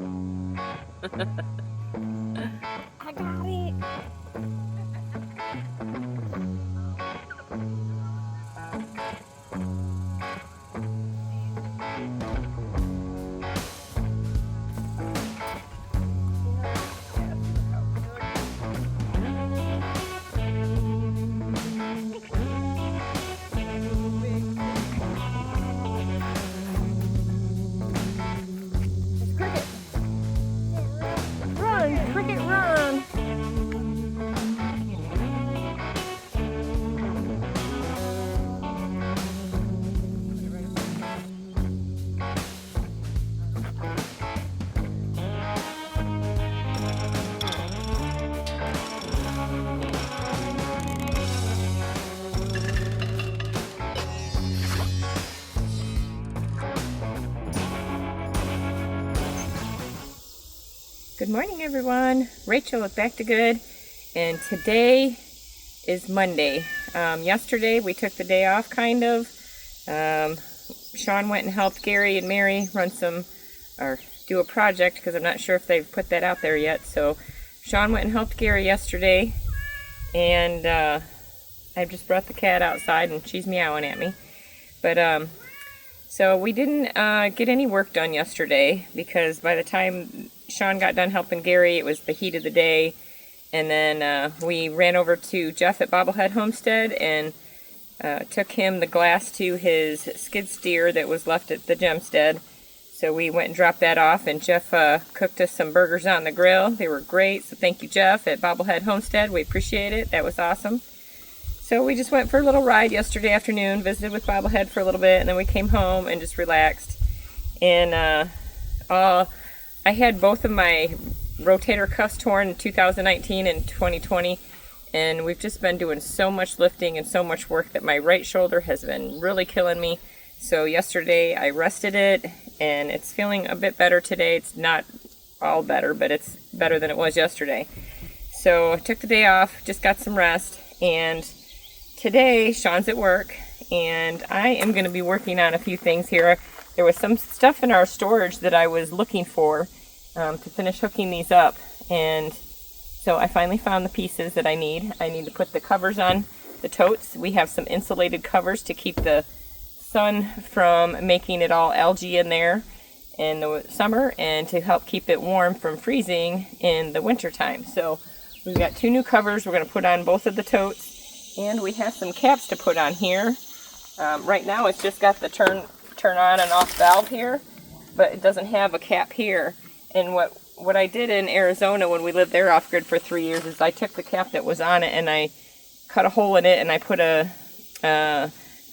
I got it. Run, cricket, run. Good morning, everyone. Rachel with Back to Good, and today is Monday. Yesterday we took the day off, kind of. Sean went and helped Gary and Mary do a project, because I'm not sure if they've put that out there yet. So Sean went and helped Gary yesterday, and I just brought the cat outside and she's meowing at me. But so we didn't get any work done yesterday, because by the time Sean got done helping Gary, it was the heat of the day. And then we ran over to Jeff at Bobblehead Homestead and took him the glass to his skid steer that was left at the Gemstead. So we went and dropped that off, and Jeff cooked us some burgers on the grill. They were great, so thank you, Jeff, at Bobblehead Homestead. We appreciate it. That was awesome. So we just went for a little ride yesterday afternoon, visited with Bobblehead for a little bit, and then we came home and just relaxed. And I had both of my rotator cuffs torn in 2019 and 2020, and we've just been doing so much lifting and so much work that my right shoulder has been really killing me. So yesterday I rested it, and it's feeling a bit better today. It's not all better, but it's better than it was yesterday. So I took the day off, just got some rest, and today Sean's at work, and I am going to be working on a few things here. There was some stuff in our storage that I was looking for to finish hooking these up, and so I finally found the pieces that I need. I need to put the covers on the totes. We have some insulated covers to keep the sun from making it all algae in there in the summer, and to help keep it warm from freezing in the winter time. So we've got 2 new covers we're going to put on both of the totes, and we have some caps to put on here. Right now it's just got the turn on and off valve here, but it doesn't have a cap here. And what I did in Arizona when we lived there off-grid for 3 years is I took the cap that was on it and I cut a hole in it, and I put a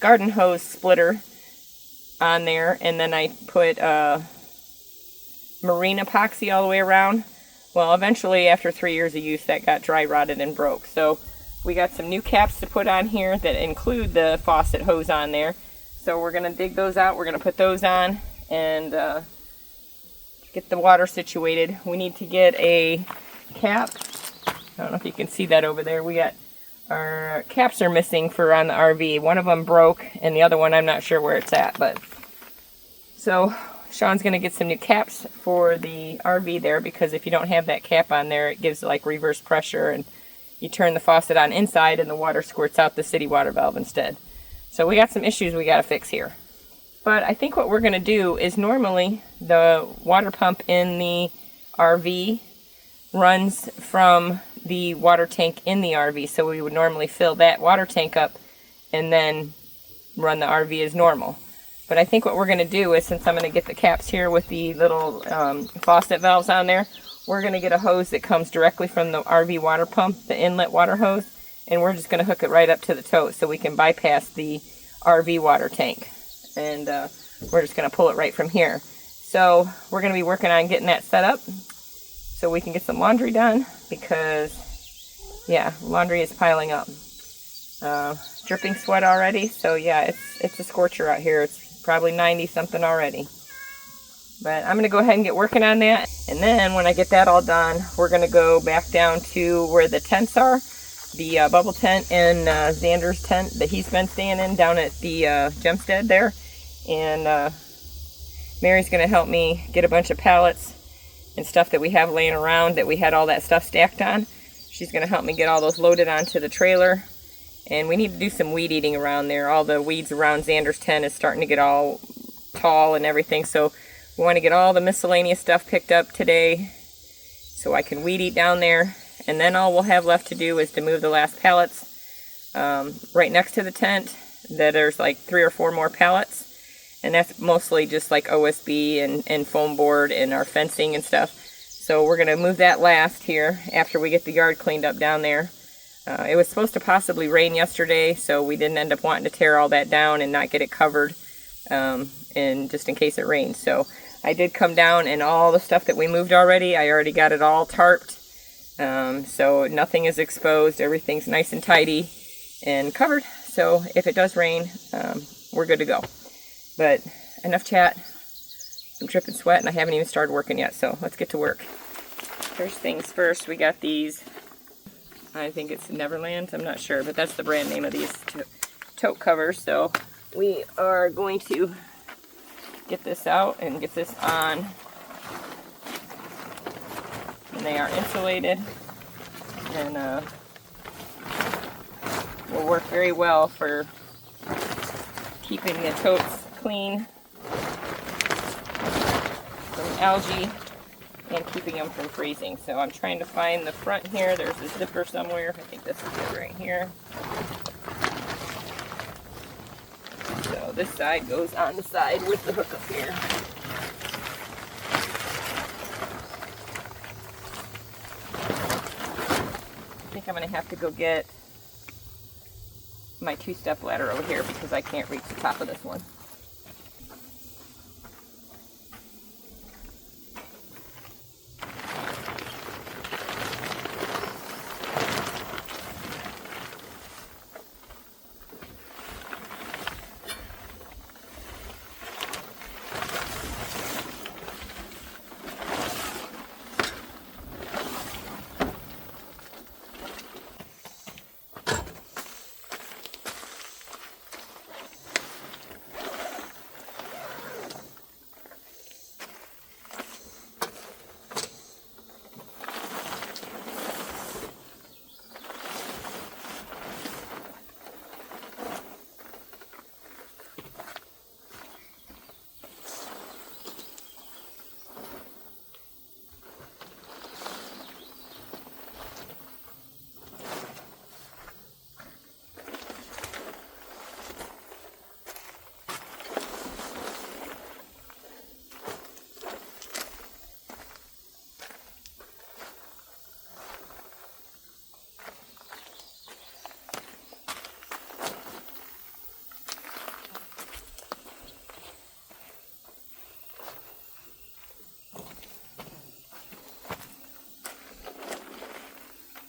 garden hose splitter on there, and then I put marine epoxy all the way around. Well, eventually after 3 years of use that got dry rotted and broke. So we got some new caps to put on here that include the faucet hose on there. So we're going to dig those out. We're going to put those on and get the water situated. We need to get a cap. I don't know if you can see that over there. We got our caps are missing for on the RV. One of them broke, and the other one I'm not sure where it's at. But so Sean's going to get some new caps for the RV there, because if you don't have that cap on there, it gives like reverse pressure, and you turn the faucet on inside and the water squirts out the city water valve instead. So we got some issues we got to fix here. But I think what we're going to do is, normally the water pump in the RV runs from the water tank in the RV. So we would normally fill that water tank up and then run the RV as normal. But I think what we're going to do is, since I'm going to get the caps here with the little faucet valves on there, we're going to get a hose that comes directly from the RV water pump, the inlet water hose, and we're just going to hook it right up to the tote so we can bypass the RV water tank. And we're just going to pull it right from here. So we're going to be working on getting that set up so we can get some laundry done, because, yeah, laundry is piling up. Dripping sweat already, so yeah, it's a scorcher out here. It's probably 90-something already. But I'm going to go ahead and get working on that. And then when I get that all done, we're going to go back down to where the tents are. The bubble tent and Xander's tent that he's been staying in down at the Gemstead there. And Mary's going to help me get a bunch of pallets and stuff that we have laying around that we had all that stuff stacked on. She's going to help me get all those loaded onto the trailer. And we need to do some weed eating around there. All the weeds around Xander's tent is starting to get all tall and everything. So we want to get all the miscellaneous stuff picked up today so I can weed eat down there. And then all we'll have left to do is to move the last pallets right next to the tent. There's like 3 or 4 more pallets. And that's mostly just like OSB and foam board and our fencing and stuff. So we're going to move that last here after we get the yard cleaned up down there. It was supposed to possibly rain yesterday, so we didn't end up wanting to tear all that down and not get it covered, and just in case it rained. So I did come down, and all the stuff that we moved already, I already got it all tarped. So nothing is exposed. Everything's nice and tidy and covered. So if it does rain, we're good to go. But enough chat. I'm dripping sweat, and I haven't even started working yet, so let's get to work. First things first, we got these. I think it's Neverland, I'm not sure, but that's the brand name of these tote covers. So we are going to get this out and get this on. And they are insulated and will work very well for keeping the totes clean from algae and keeping them from freezing. So I'm trying to find the front here. There's a zipper somewhere. I think this is it right here. So this side goes on the side with the hook up here. I think I'm going to have to go get my 2-step ladder over here because I can't reach the top of this one.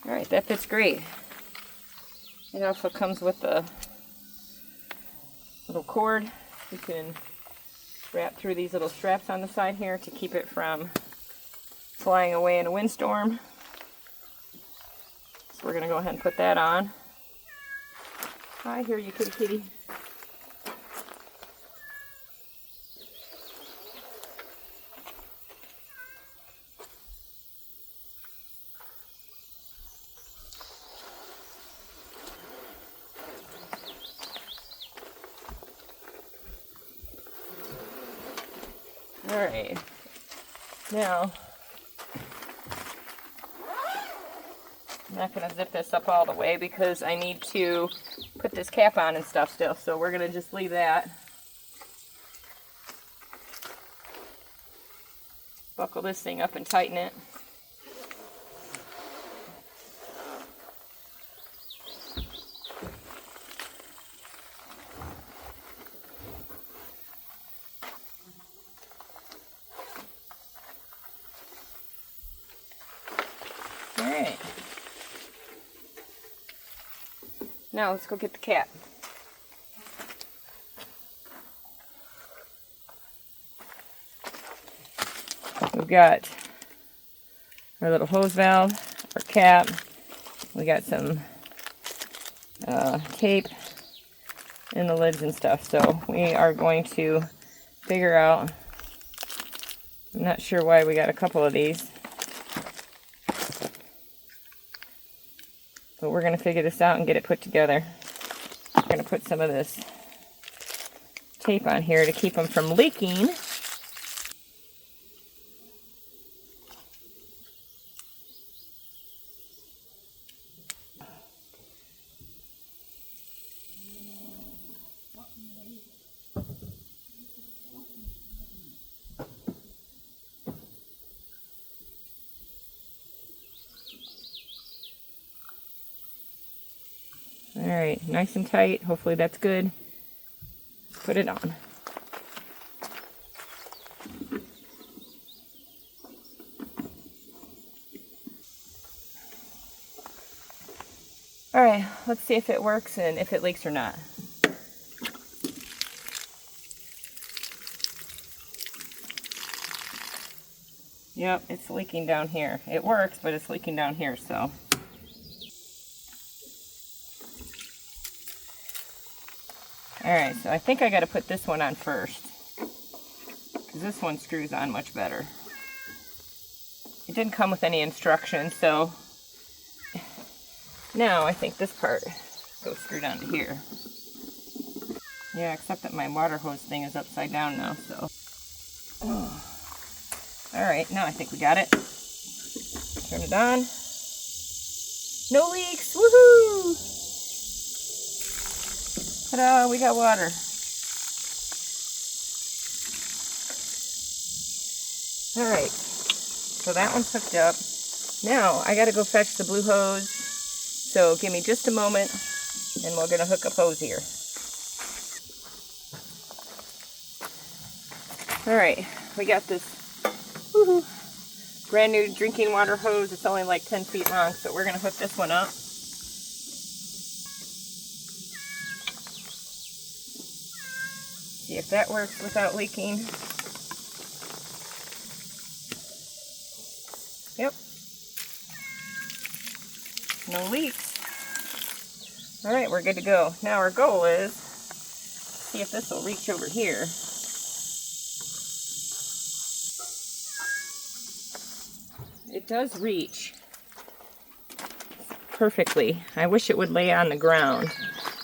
Alright, that fits great. It also comes with a little cord. You can wrap through these little straps on the side here to keep it from flying away in a windstorm. So we're going to go ahead and put that on. Hi, here you kitty kitty. Alright, now I'm not going to zip this up all the way because I need to put this cap on and stuff still, so we're going to just leave that. Buckle this thing up and tighten it. Alright. Now let's go get the cap. We've got our little hose valve, our cap, we got some tape in the lids and stuff. So we are going to figure out I'm not sure why we got a couple of these. But we're going to figure this out and get it put together. I'm going to put some of this tape on here to keep them from leaking. Alright, nice and tight. Hopefully that's good. Let's put it on. Alright, let's see if it works and if it leaks or not. Yep, it's leaking down here. It works, but it's leaking down here, so. Alright, so I think I got to put this one on first, because this one screws on much better. It didn't come with any instructions, so now I think this part goes screwed onto here. Yeah, except that my water hose thing is upside down now, so. Oh. Alright, now I think we got it. Turn it on. No leaks! Woohoo! Ta-da! We got water. Alright, so that one's hooked up. Now, I gotta go fetch the blue hose. So give me just a moment, and we're gonna hook up hose here. Alright, we got this brand new drinking water hose. It's only like 10 feet long, so we're gonna hook this one up. See if that works without leaking. Yep. No leaks. Alright, we're good to go. Now our goal is see if this will reach over here. It does reach perfectly. I wish it would lay on the ground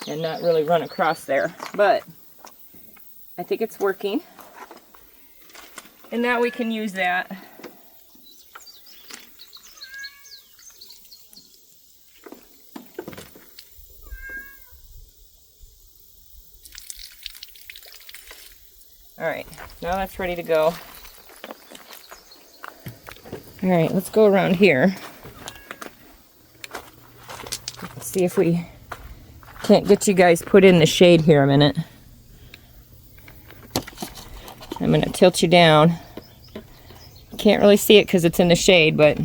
and not really run across there, but I think it's working. And now we can use that. Alright, now that's ready to go. Alright, let's go around here. Let's see if we can't get you guys put in the shade here a minute. I'm going to tilt you down. Can't really see it because it's in the shade, but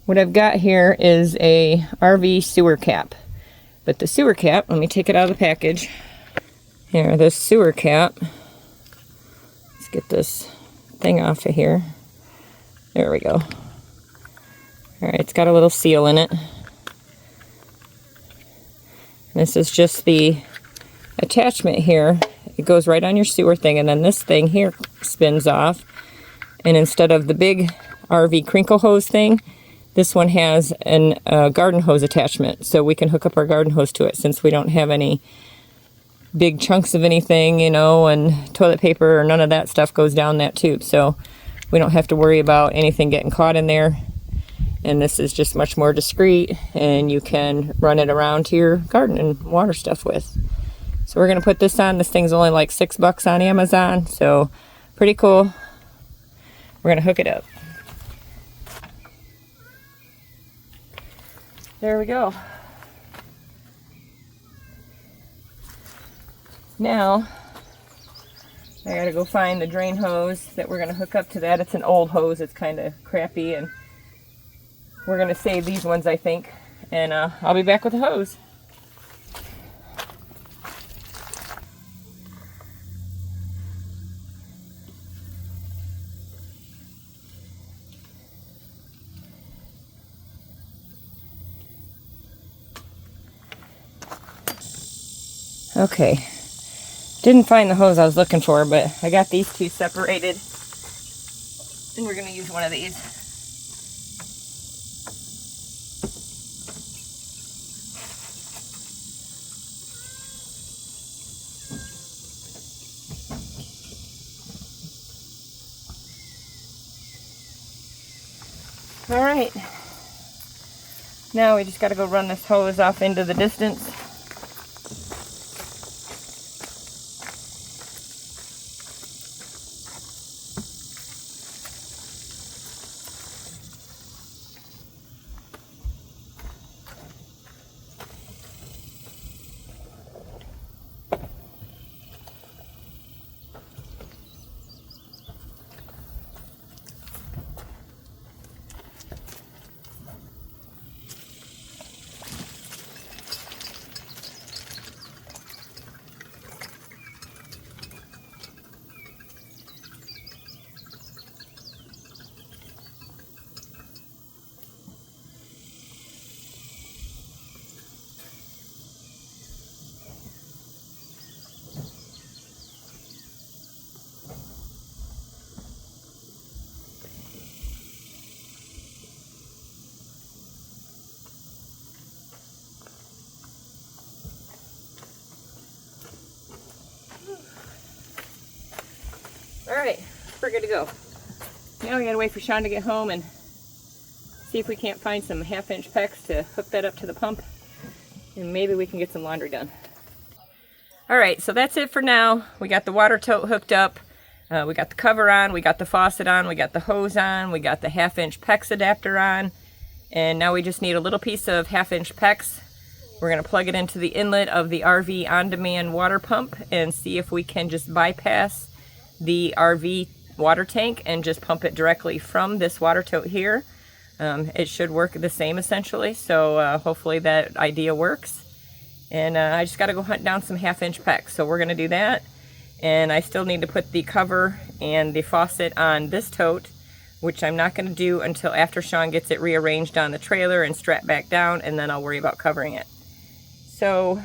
what I've got here is a RV sewer cap. But the sewer cap, let me take it out of the package. Here, this sewer cap. Let's get this thing off of here. There we go. Alright, it's got a little seal in it. This is just the attachment here. It goes right on your sewer thing, and then this thing here spins off. And instead of the big RV crinkle hose thing, this one has a garden hose attachment. So we can hook up our garden hose to it since we don't have any big chunks of anything, you know, and toilet paper or none of that stuff goes down that tube. So we don't have to worry about anything getting caught in there. And this is just much more discreet, and you can run it around to your garden and water stuff with. So we're going to put this on. This thing's only like $6 on Amazon, so pretty cool. We're going to hook it up. There we go. Now, I gotta go find the drain hose that we're gonna hook up to that. It's an old hose, it's kind of crappy, and we're gonna save these ones, I think. And I'll be back with the hose. Okay. Didn't find the hose I was looking for, but I got these two separated. And we're going to use one of these. All right. Now we just got to go run this hose off into the distance. Alright, we're good to go. Now we gotta wait for Sean to get home and see if we can't find some 1/2-inch PEX to hook that up to the pump, and maybe we can get some laundry done. Alright, so that's it for now. We got the water tote hooked up, we got the cover on, we got the faucet on, we got the hose on, we got the 1/2-inch PEX adapter on, and now we just need a little piece of 1/2-inch PEX. We're going to plug it into the inlet of the RV on-demand water pump and see if we can just bypass the RV water tank and just pump it directly from this water tote here. It should work the same essentially, so hopefully that idea works. And I just got to go hunt down some 1/2-inch PEX, so we're going to do that. And I still need to put the cover and the faucet on this tote, which I'm not going to do until after Sean gets it rearranged on the trailer and strapped back down, and then I'll worry about covering it. So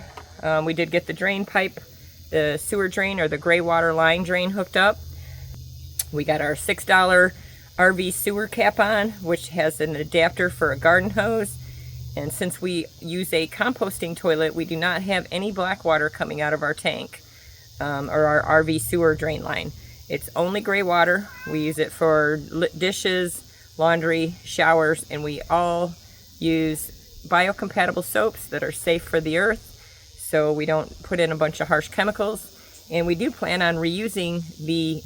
we did get the drain pipe, the sewer drain or the gray water line drain hooked up. We got our $6 RV sewer cap on, which has an adapter for a garden hose. And since we use a composting toilet, we do not have any black water coming out of our tank or our RV sewer drain line. It's only gray water. We use it for dishes, laundry, showers, and we all use biocompatible soaps that are safe for the earth, so we don't put in a bunch of harsh chemicals. And we do plan on reusing the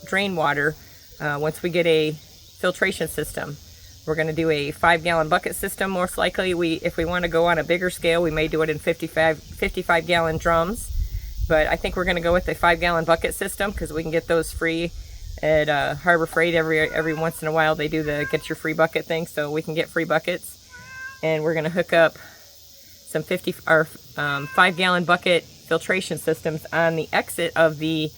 drain water once we get a filtration system. We're going to do a 5-gallon bucket system most likely. If we want to go on a bigger scale, we may do it in 55-gallon drums, but I think we're going to go with the 5-gallon bucket system because we can get those free at Harbor Freight. Every once in a while they do the get your free bucket thing, so we can get free buckets. And we're going to hook up some 5-gallon bucket filtration systems on the exit of the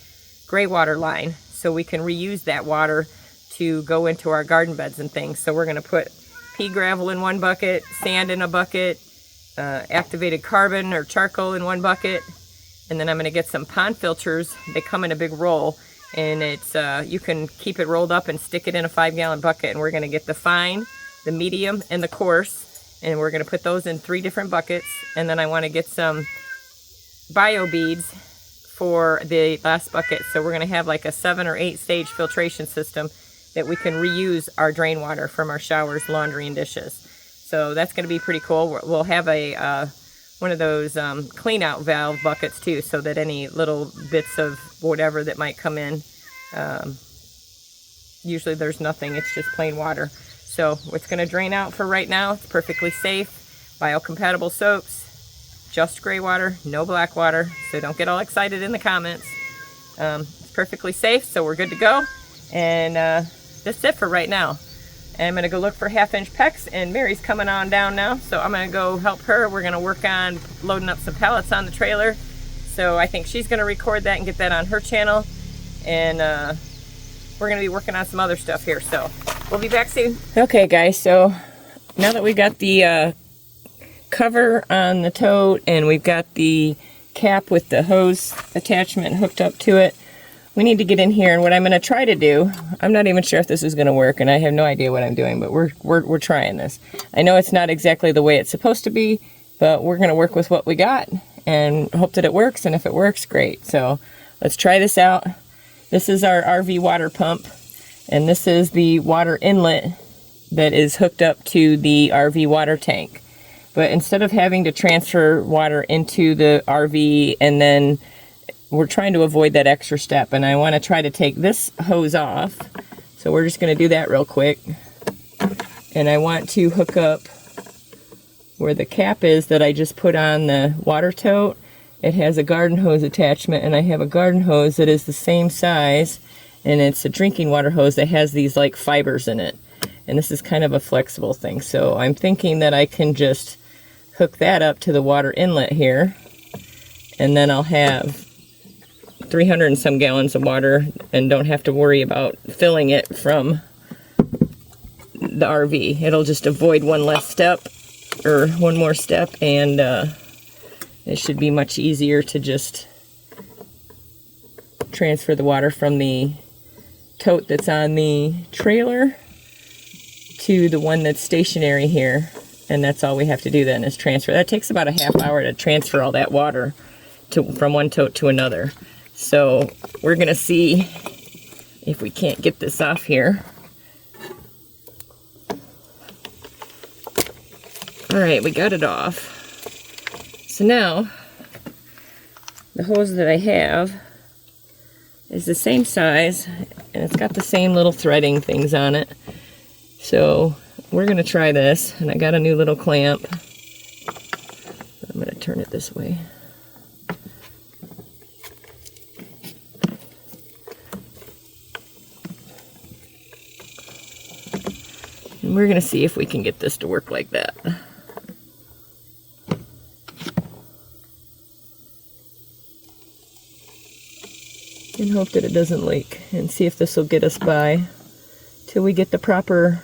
gray water line, so we can reuse that water to go into our garden beds and things. So we're going to put pea gravel in one bucket, sand in a bucket, activated carbon or charcoal in one bucket, and then I'm going to get some pond filters. They come in a big roll, and it's you can keep it rolled up and stick it in a 5-gallon bucket. And we're going to get the fine, the medium, and the coarse, and we're going to put those in 3 different buckets. And then I want to get some bio beads for the last bucket. So we're going to have like a 7 or 8 stage filtration system that we can reuse our drain water from our showers, laundry, and dishes. So that's going to be pretty cool. We'll have a one of those clean out valve buckets too, so that any little bits of whatever that might come in, usually there's nothing, it's just plain water. So it's going to drain out for right now. It's perfectly safe. Biocompatible soaps, just gray water, no black water. So don't get all excited in the comments. It's perfectly safe, so we're good to go. And that's it for right now. And I'm going to go look for 1/2-inch PEX, and Mary's coming on down now. So I'm going to go help her. We're going to work on loading up some pallets on the trailer. So I think she's going to record that and get that on her channel. And we're going to be working on some other stuff here. So we'll be back soon. Okay, guys. So now that we've got the cover on the tote and we've got the cap with the hose attachment hooked up to it, we need to get in here, and what I'm going to try to do, I'm not even sure if this is going to work, and I have no idea what I'm doing, but we're trying this. I know it's not exactly the way it's supposed to be, but we're going to work with what we got and hope that it works, and if it works, great. So let's try this out. This is our RV water pump, and this is the water inlet that is hooked up to the RV water tank. But instead of having to transfer water into the RV, and then we're trying to avoid that extra step, and I want to try to take this hose off. So we're just going to do that real quick. And I want to hook up where the cap is that I just put on the water tote. It has a garden hose attachment, and I have a garden hose that is the same size, and it's a drinking water hose that has these like fibers in it. And this is kind of a flexible thing. So I'm thinking that I can just hook that up to the water inlet here, and then I'll have 300 and some gallons of water and don't have to worry about filling it from the RV. It'll just avoid one less step, or one more step, and it should be much easier to just transfer the water from the tote that's on the trailer to the one that's stationary here, and that's all we have to do then is transfer. That takes about a half hour to transfer all that water from one tote to another. So we're gonna see if we can't get this off here. All right, we got it off. So now the hose that I have is the same size, and it's got the same little threading things on it. So we're gonna try this, and I got a new little clamp. I'm gonna turn it this way. And we're gonna see if we can get this to work like that. And hope that it doesn't leak, and see if this will get us by till we get the proper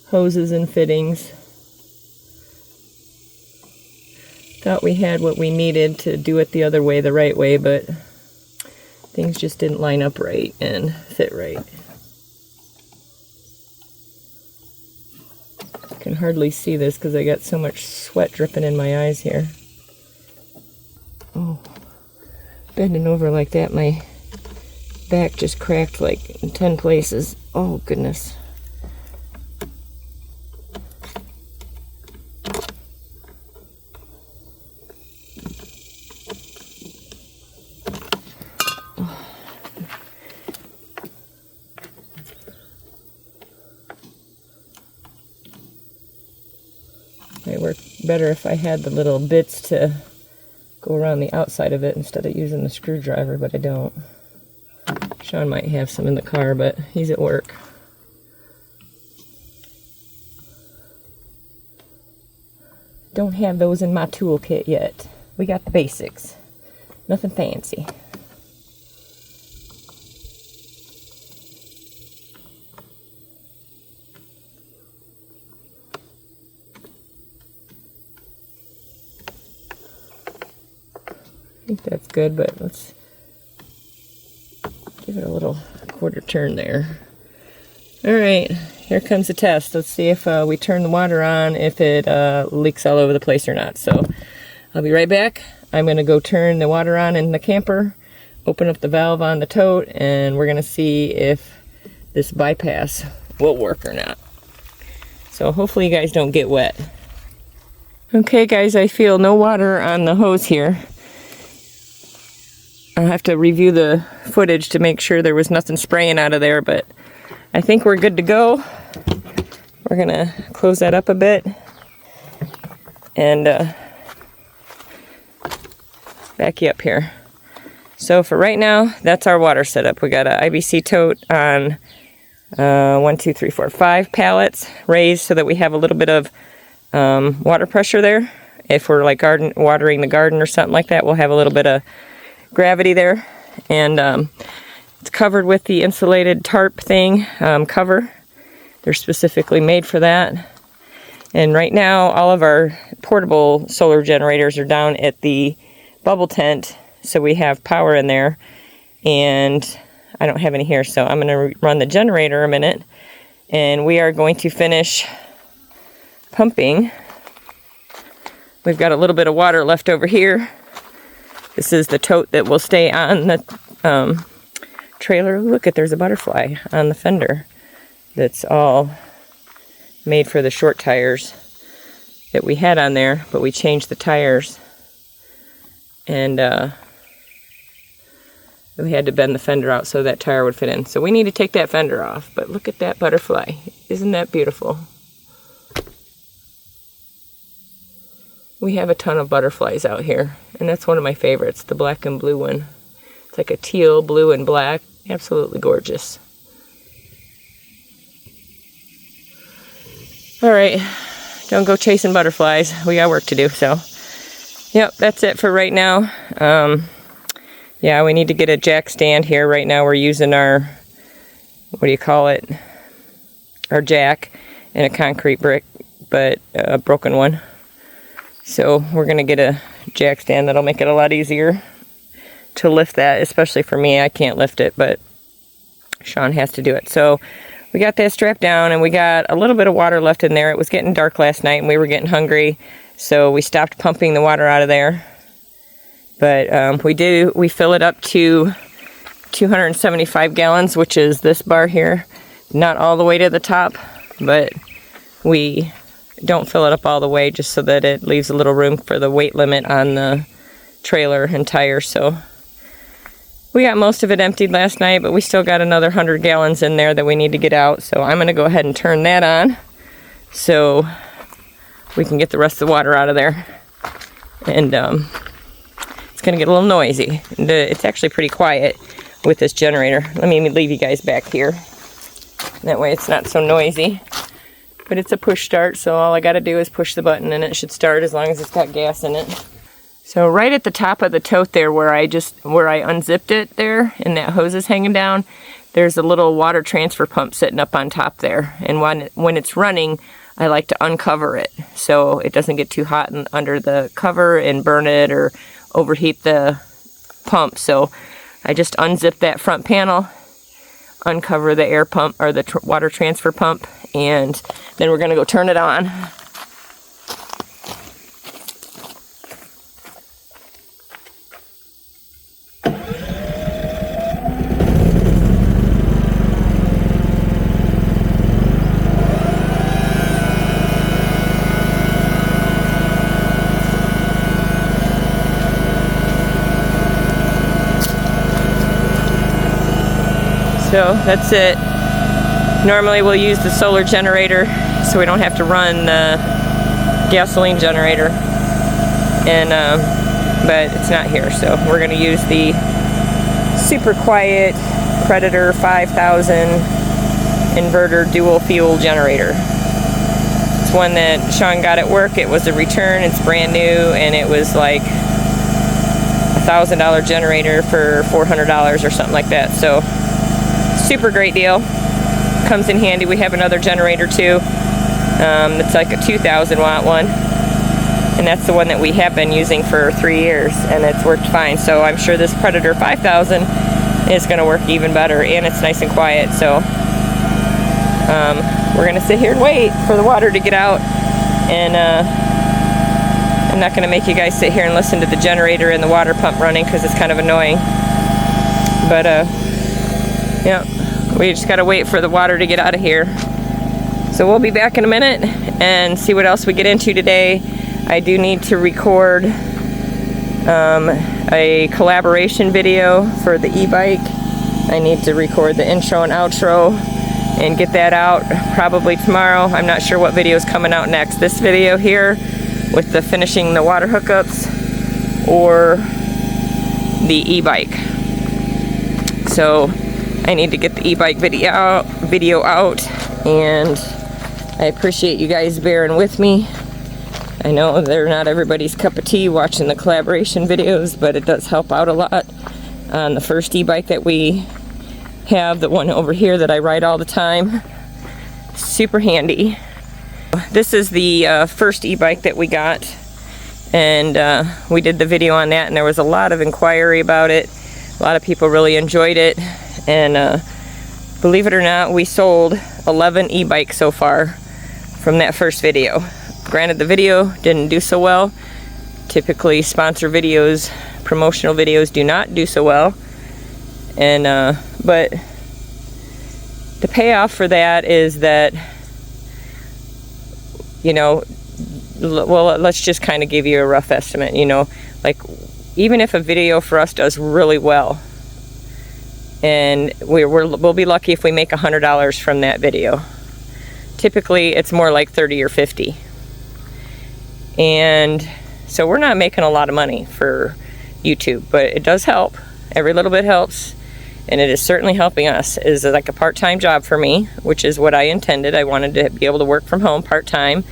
hoses and fittings. Thought we had what we needed to do it the other way, the right way, but things just didn't line up right and fit right. I can hardly see this because I got so much sweat dripping in my eyes here. Oh, bending over like that, my back just cracked like in 10 places. Oh, goodness. Might work better if I had the little bits to go around the outside of it instead of using the screwdriver, but I don't. Sean might have some in the car, but he's at work. Don't have those in my toolkit yet. We got the basics. Nothing fancy. I think that's good, but let's give it a little quarter turn there. Alright, here comes the test. Let's see if we turn the water on, if it leaks all over the place or not. So I'll be right back. I'm going to go turn the water on in the camper, open up the valve on the tote, and we're going to see if this bypass will work or not. So hopefully you guys don't get wet. Okay guys, I feel no water on the hose here. I'll have to review the footage to make sure there was nothing spraying out of there, but I think we're good to go. We're gonna close that up a bit and back you up here. So for right now, that's our water setup. We got an IBC tote on 5 pallets raised so that we have a little bit of water pressure there. If we're like watering the garden or something like that, we'll have a little bit of gravity there, and it's covered with the insulated tarp thing cover. They're specifically made for that. And right now all of our portable solar generators are down at the bubble tent, so we have power in there. and I don't have any here, so I'm going to run the generator a minute, and we are going to finish pumping. We've got a little bit of water left over here. This is the tote that will stay on the trailer. Look, there's a butterfly on the fender. That's all made for the short tires that we had on there, but we changed the tires, and we had to bend the fender out so that tire would fit in. So we need to take that fender off, but look at that butterfly. Isn't that beautiful? We have a ton of butterflies out here, and that's one of my favorites, the black and blue one. It's like a teal, blue, and black. Absolutely gorgeous. All right, don't go chasing butterflies. We got work to do, so. Yep, that's it for right now. Yeah, we need to get a jack stand here. Right now we're using our, what do you call it? Our jack in a concrete brick, but a broken one. So we're going to get a jack stand that'll make it a lot easier to lift that, especially for me. I can't lift it, but Sean has to do it. So we got that strapped down, and we got a little bit of water left in there. It was getting dark last night, and we were getting hungry, so we stopped pumping the water out of there. But we fill it up to 275 gallons, which is this bar here. Not all the way to the top, but we don't fill it up all the way just so that it leaves a little room for the weight limit on the trailer and tires. So we got most of it emptied last night, but we still got another 100 gallons in there that we need to get out. So I'm going to go ahead and turn that on so we can get the rest of the water out of there. And it's going to get a little noisy. It's actually pretty quiet with this generator. Let me leave you guys back here. That way it's not so noisy. But it's a push start, so all I got to do is push the button and it should start as long as it's got gas in it. So right at the top of the tote there where I unzipped it there and that hose is hanging down, there's a little water transfer pump sitting up on top there. And when it's running, I like to uncover it so it doesn't get too hot under the cover and burn it or overheat the pump. So I just unzip that front panel, uncover the air pump or the water transfer pump, and then we're going to go turn it on. So that's it. Normally we'll use the solar generator so we don't have to run the gasoline generator, and but it's not here, so we're going to use the super quiet Predator 5000 inverter dual fuel generator. It's one that Sean got at work. It was a return. It's brand new, and it was like $1,000 generator for $400 or something like that. So super great deal. Comes in handy. We have another generator too. It's like a 2,000 watt one, and that's the one that we have been using for 3 years, and it's worked fine. So I'm sure this Predator 5000 is going to work even better, and it's nice and quiet. So we're going to sit here and wait for the water to get out, and I'm not going to make you guys sit here and listen to the generator and the water pump running because it's kind of annoying. But yeah, we just got to wait for the water to get out of here. So we'll be back in a minute and see what else we get into today. I do need to record a collaboration video for the e-bike. I need to record the intro and outro and get that out probably tomorrow. I'm not sure what video is coming out next. This video here with the finishing the water hookups or the e-bike. So I need to get the e-bike video out, and I appreciate you guys bearing with me. I know they're not everybody's cup of tea watching the collaboration videos, but it does help out a lot. On the first e-bike that we have, the one over here that I ride all the time, super handy. This is the first e-bike that we got, and we did the video on that, and there was a lot of inquiry about it. A lot of people really enjoyed it, and believe it or not, we sold 11 e-bikes so far from that first video. Granted, the video didn't do so well. Typically, sponsor videos, promotional videos do not do so well. And but the payoff for that is that, you know, well, let's just kind of give you a rough estimate. You know, like, even if a video for us does really well, and we'll be lucky if we make $100 from that video. Typically, it's more like 30 or 50. And so we're not making a lot of money for YouTube, but it does help. Every little bit helps, and it is certainly helping us. It is like a part-time job for me, which is what I intended. I wanted to be able to work from home part-time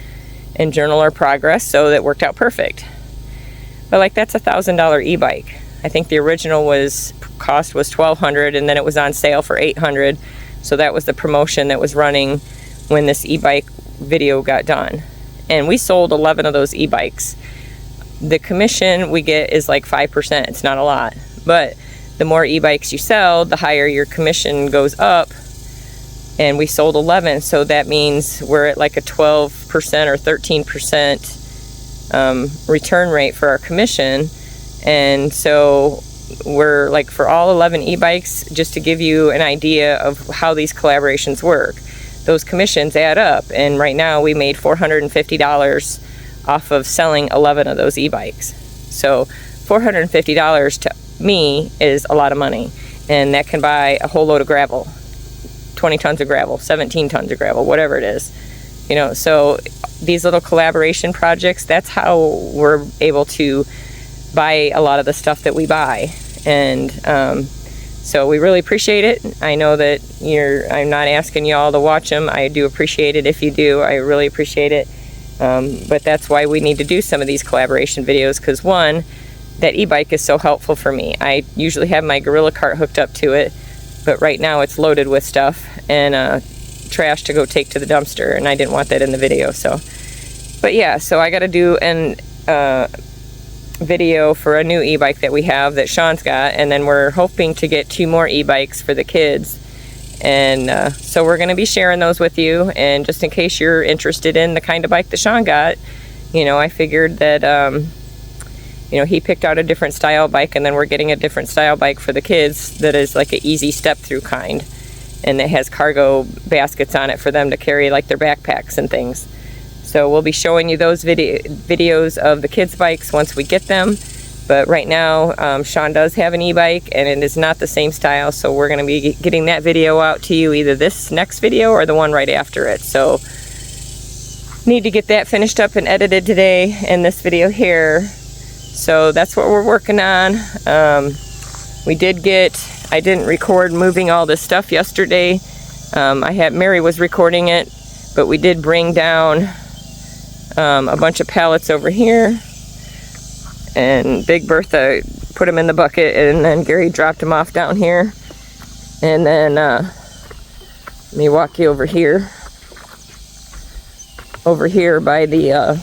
and journal our progress, so that worked out perfect. But like, that's a $1,000 e-bike. I think the original cost was $1,200, and then it was on sale for $800. So that was the promotion that was running when this e-bike video got done. And we sold 11 of those e-bikes. The commission we get is like 5%. It's not a lot, but the more e-bikes you sell, the higher your commission goes up. And we sold 11, so that means we're at like a 12% or 13% return rate for our commission. And so we're like, for all 11 e-bikes, just to give you an idea of how these collaborations work, those commissions add up, and right now we made $450 off of selling 11 of those e-bikes. So $450 to me is a lot of money, and that can buy a whole load of gravel, 20 tons of gravel, 17 tons of gravel, whatever it is. You know, so these little collaboration projects, that's how we're able to buy a lot of the stuff that we buy. And so we really appreciate it. I know that I'm not asking y'all to watch them. I do appreciate it if you do. I really appreciate it. But that's why we need to do some of these collaboration videos, because one, that e-bike is so helpful for me. I usually have my gorilla cart hooked up to it, but right now it's loaded with stuff and trash to go take to the dumpster, and I didn't want that in the video. So, but yeah, so I got to do an video for a new e-bike that we have that Sean's got, and then we're hoping to get 2 more e-bikes for the kids. And so we're going to be sharing those with you, and just in case you're interested in the kind of bike that Sean got, you know, I figured that you know, he picked out a different style bike, and then we're getting a different style bike for the kids that is like an easy step through kind, and it has cargo baskets on it for them to carry like their backpacks and things. So we'll be showing you those videos of the kids' bikes once we get them. But right now, Sean does have an e-bike, and it is not the same style, so we're going to be getting that video out to you, either this next video or the one right after it. So need to get that finished up and edited today, and this video here. So that's what we're working on. I didn't record moving all this stuff yesterday. Mary was recording it, but we did bring down a bunch of pallets over here, and Big Bertha put them in the bucket, and then Gary dropped them off down here. And then let me walk you over here by the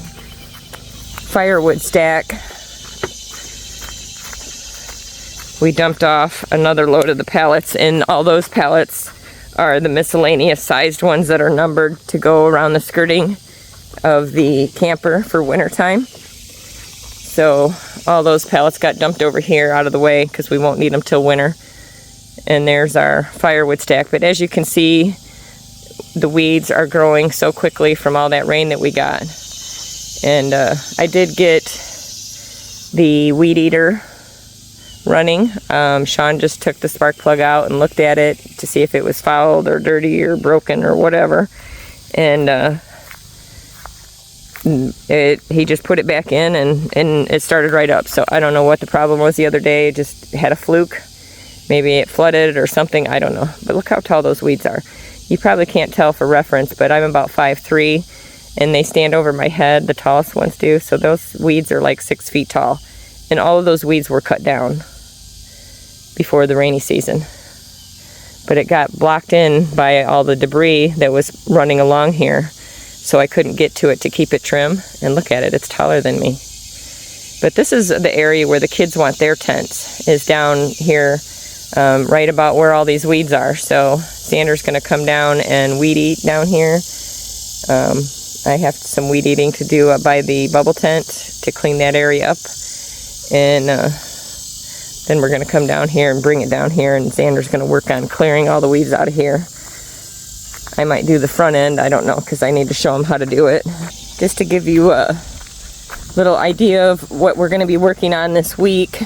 firewood stack. We dumped off another load of the pallets, and all those pallets are the miscellaneous sized ones that are numbered to go around the skirting of the camper for wintertime. So all those pallets got dumped over here out of the way, because we won't need them till winter. And there's our firewood stack. But as you can see, the weeds are growing so quickly from all that rain that we got. And I did get the weed eater running. Sean just took the spark plug out and looked at it to see if it was fouled or dirty or broken or whatever. And he just put it back in, and it started right up. So I don't know what the problem was the other day. It just had a fluke. Maybe it flooded or something. I don't know. But look how tall those weeds are. You probably can't tell for reference, but I'm about 5'3", and they stand over my head. The tallest ones do. So those weeds are like 6 feet tall. And all of those weeds were cut down before the rainy season. But it got blocked in by all the debris that was running along here. So I couldn't get to it to keep it trim. And look at it, it's taller than me. But this is the area where the kids want their tents, is down here right about where all these weeds are. So Xander's going to come down and weed eat down here. I have some weed eating to do up by the bubble tent to clean that area up. And then we're going to come down here and bring it down here, and Xander's going to work on clearing all the weeds out of here. I might do the front end, I don't know, because I need to show him how to do it. Just to give you a little idea of what we're going to be working on this week.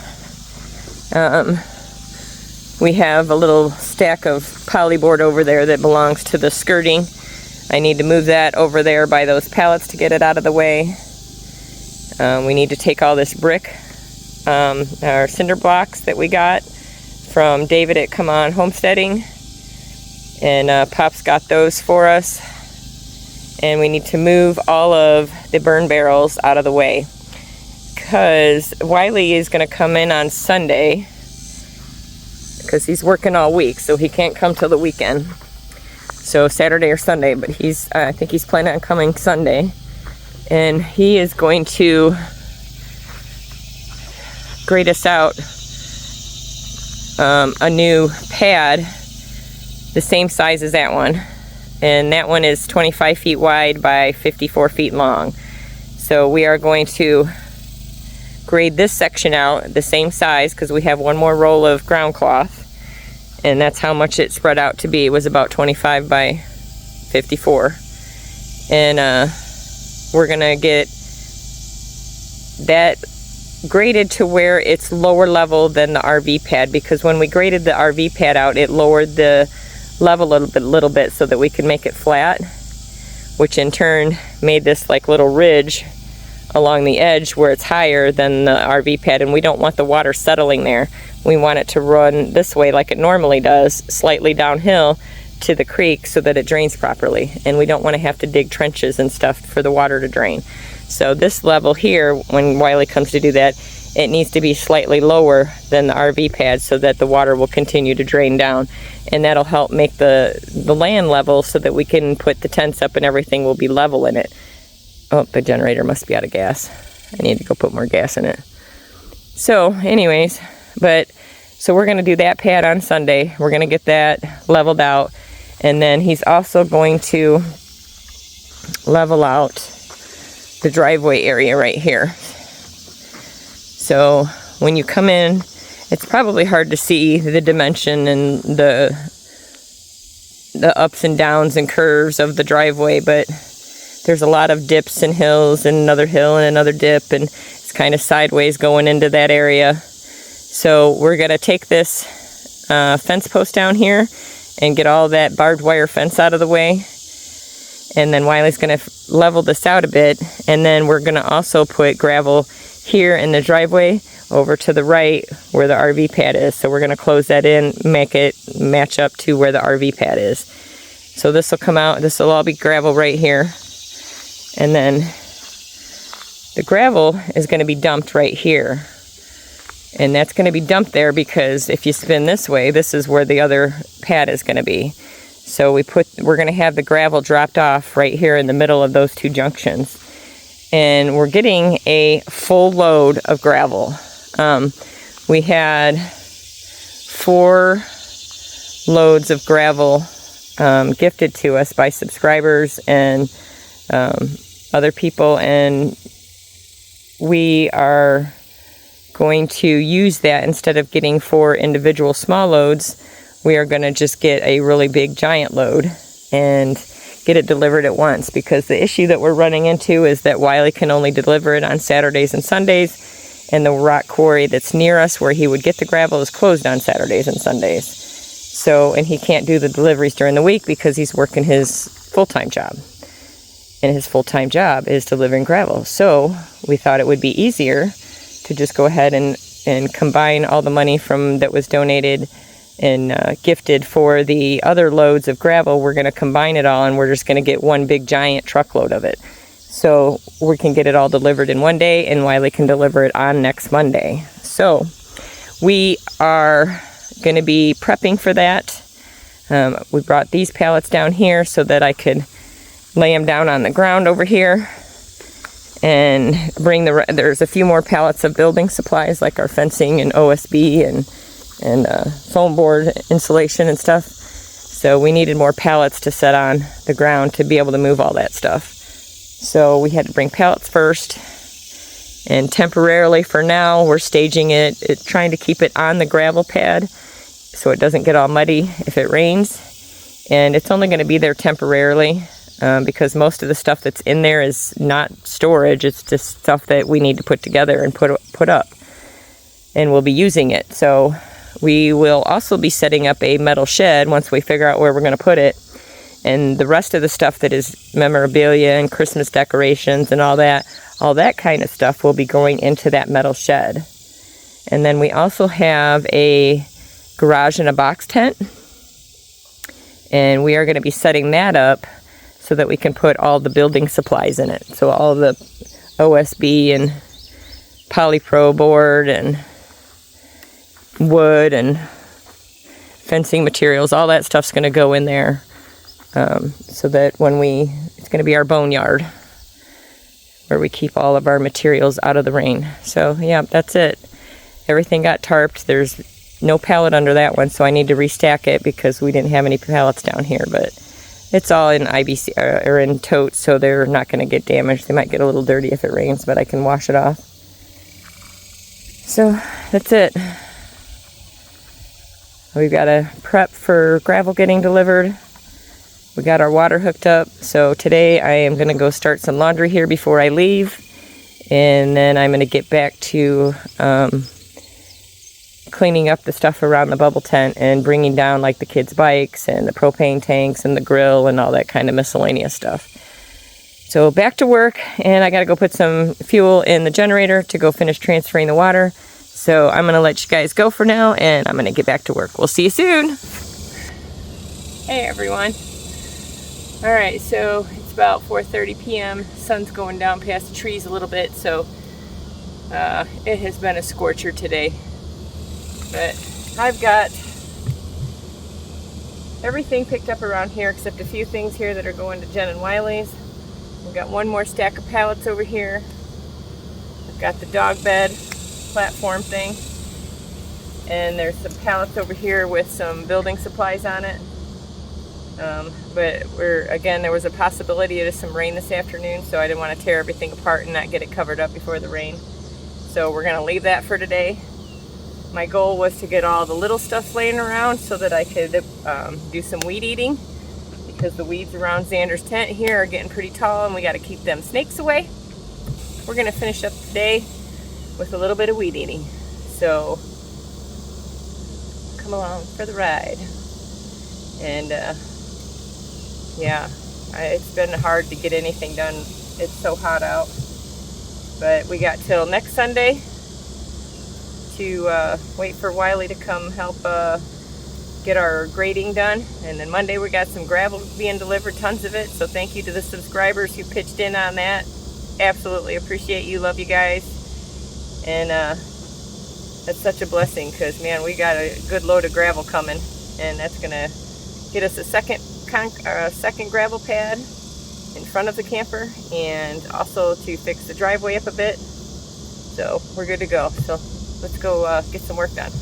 We have a little stack of polyboard over there that belongs to the skirting. I need to move that over there by those pallets to get it out of the way. We need to take all this brick, our cinder blocks that we got from David at Come On Homesteading, and Pop's got those for us. And we need to move all of the burn barrels out of the way, because Wiley is going to come in on Sunday, because he's working all week, so he can't come till the weekend. So Saturday or Sunday, but I think he's planning on coming Sunday. And he is going to grade us out a new pad, the same size as that one. And that one is 25 feet wide by 54 feet long. So we are going to grade this section out the same size, because we have one more roll of ground cloth. And that's how much it spread out to be. It was about 25 by 54. And we're gonna get that graded to where it's lower level than the RV pad, because when we graded the RV pad out, it lowered the level a little bit so that we could make it flat, which in turn made this like little ridge along the edge where it's higher than the RV pad, and we don't want the water settling there. We want it to run this way like it normally does, slightly downhill to the creek so that it drains properly, and we don't want to have to dig trenches and stuff for the water to drain. So this level here, when Wiley comes to do that, it needs to be slightly lower than the RV pad so that the water will continue to drain down, and that'll help make the land level so that we can put the tents up and everything will be level in it. Oh, the generator must be out of gas. I need to go put more gas in it. So anyways, so we're going to do that pad on Sunday. We're going to get that leveled out, and then he's also going to level out the driveway area right here. So when you come in, it's probably hard to see the dimension and the ups and downs and curves of the driveway, but there's a lot of dips and hills, and another hill and another dip, and it's kind of sideways going into that area. So we're going to take this fence post down here and get all that barbed wire fence out of the way. And then Wiley's going to level this out a bit, and then we're going to also put gravel here in the driveway over to the right where the RV pad is. So we're going to close that in, make it match up to where the RV pad is. So this will come out, this will all be gravel right here. And then the gravel is going to be dumped right here. And that's going to be dumped there because if you spin this way, this is where the other pad is going to be. So we're going to have the gravel dropped off right here in the middle of those two junctions. And we're getting a full load of gravel. We had 4 loads of gravel gifted to us by subscribers and other people, and we are going to use that. Instead of getting 4 individual small loads, we are going to just get a really big giant load and get it delivered at once, because the issue that we're running into is that Wiley can only deliver it on Saturdays and Sundays, and the rock quarry that's near us where he would get the gravel is closed on Saturdays and Sundays. So, and he can't do the deliveries during the week because he's working his full-time job. And his full-time job is delivering gravel. So we thought it would be easier to just go ahead and combine all the money that was donated and gifted for the other loads of gravel. We're going to combine it all, and we're just going to get one big giant truckload of it. So we can get it all delivered in one day, and Wiley can deliver it on next Monday. So we are going to be prepping for that. We brought these pallets down here so that I could lay them down on the ground over here and bring there's a few more pallets of building supplies like our fencing and OSB and and foam board insulation and stuff. So we needed more pallets to set on the ground to be able to move all that stuff. So we had to bring pallets first, and temporarily for now we're staging it, trying to keep it on the gravel pad so it doesn't get all muddy if it rains. And it's only going to be there temporarily because most of the stuff that's in there is not storage, it's just stuff that we need to put together and put up, and we'll be using it. So we will also be setting up a metal shed once we figure out where we're going to put it. And the rest of the stuff that is memorabilia and Christmas decorations and all that kind of stuff will be going into that metal shed. And then we also have a garage and a box tent. And we are going to be setting that up so that we can put all the building supplies in it. So all the OSB and polypro board and wood and fencing materials, all that stuff's going to go in there. So that it's going to be our boneyard where we keep all of our materials out of the rain. So yeah, that's it. Everything got tarped. There's no pallet under that one, so I need to restack it because we didn't have any pallets down here. But it's all in IBC or in totes, so they're not going to get damaged. They might get a little dirty if it rains, but I can wash it off. So that's it. We've got to prep for gravel getting delivered. We got our water hooked up, so today I am going to go start some laundry here before I leave, and then I'm going to get back to cleaning up the stuff around the bubble tent and bringing down like the kids' bikes and the propane tanks and the grill and all that kind of miscellaneous stuff. So back to work, and I got to go put some fuel in the generator to go finish transferring the water. So I'm going to let you guys go for now, and I'm going to get back to work. We'll see you soon. Hey everyone. Alright, so it's about 4:30 p.m. Sun's going down past the trees a little bit, so it has been a scorcher today. But I've got everything picked up around here except a few things here that are going to Jen and Wiley's. We've got one more stack of pallets over here. I've got the dog bed platform thing. And there's some pallets over here with some building supplies on it. But there was a possibility of some rain this afternoon, so I didn't want to tear everything apart and not get it covered up before the rain. So we're going to leave that for today. My goal was to get all the little stuff laying around so that I could do some weed eating, because the weeds around Xander's tent here are getting pretty tall and we got to keep them snakes away. We're going to finish up today with a little bit of weed eating. So come along for the ride. And yeah, it's been hard to get anything done. It's so hot out. But we got till next Sunday to wait for Wiley to come help get our grading done. And then Monday we got some gravel being delivered, tons of it. So thank you to the subscribers who pitched in on that. Absolutely appreciate you. Love you guys. And that's such a blessing because, man, we got a good load of gravel coming. And that's going to get us a second gravel pad in front of the camper, and also to fix the driveway up a bit. So we're good to go. So let's go get some work done.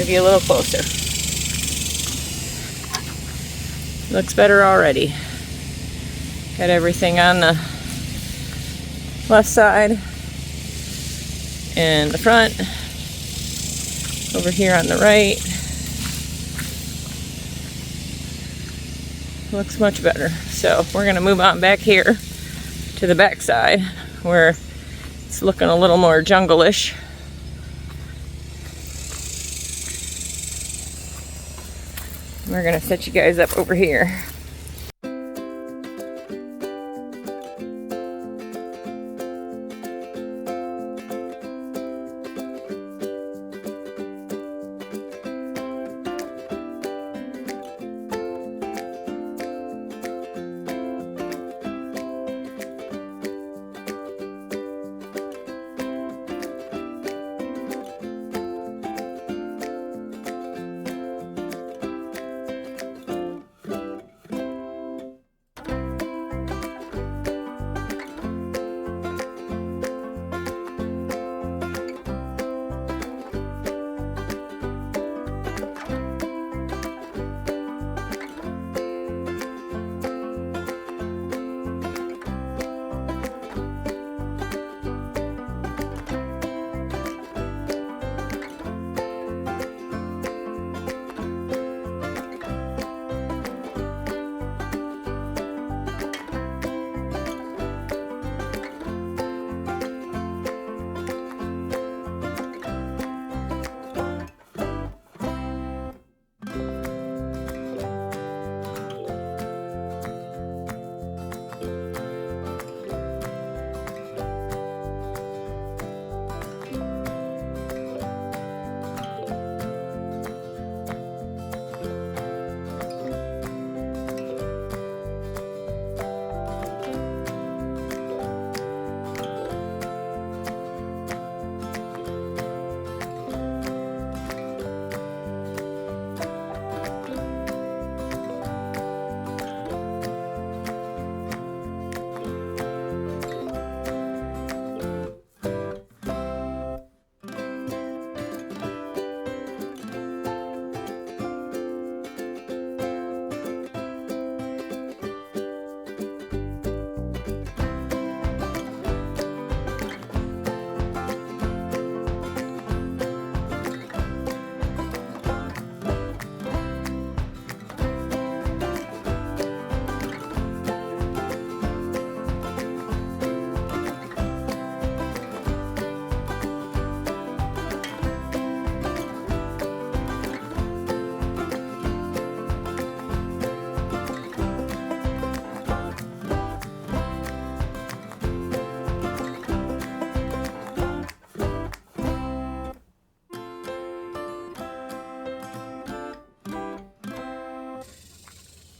Give you a little closer. Looks better already. Got everything on the left side and the front. Over here on the right. Looks much better. So we're going to move on back here to the back side where it's looking a little more jungle-ish. We're going to set you guys up over here.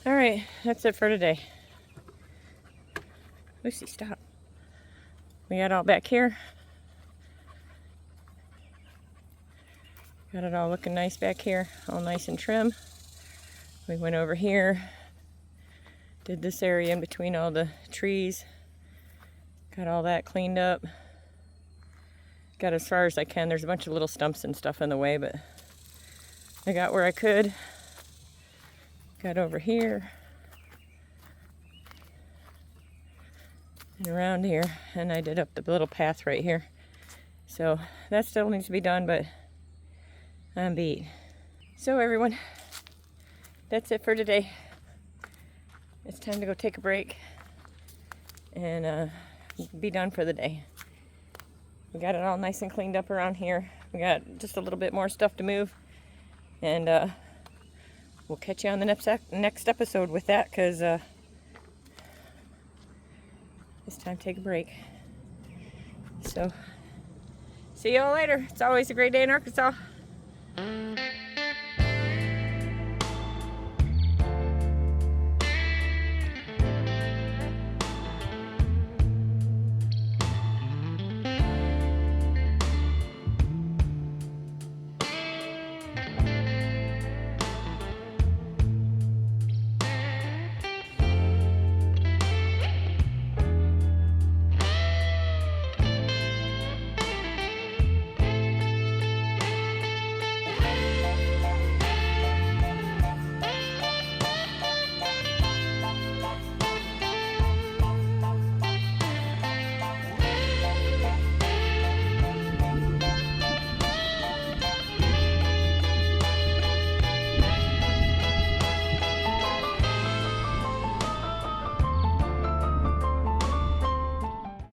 Alright, that's it for today. Lucy, stop. We got all back here. Got it all looking nice back here, all nice and trim. We went over here, did this area in between all the trees. Got all that cleaned up. Got as far as I can. There's a bunch of little stumps and stuff in the way, but I got where I could. Got over here and around here, and I did up the little path right here. So that still needs to be done, but I'm beat. So everyone, that's it for today. It's time to go take a break and be done for the day. We got it all nice and cleaned up around here. We got just a little bit more stuff to move, and we'll catch you on the next episode with that, because it's time to take a break. So, see you all later. It's always a great day in Arkansas.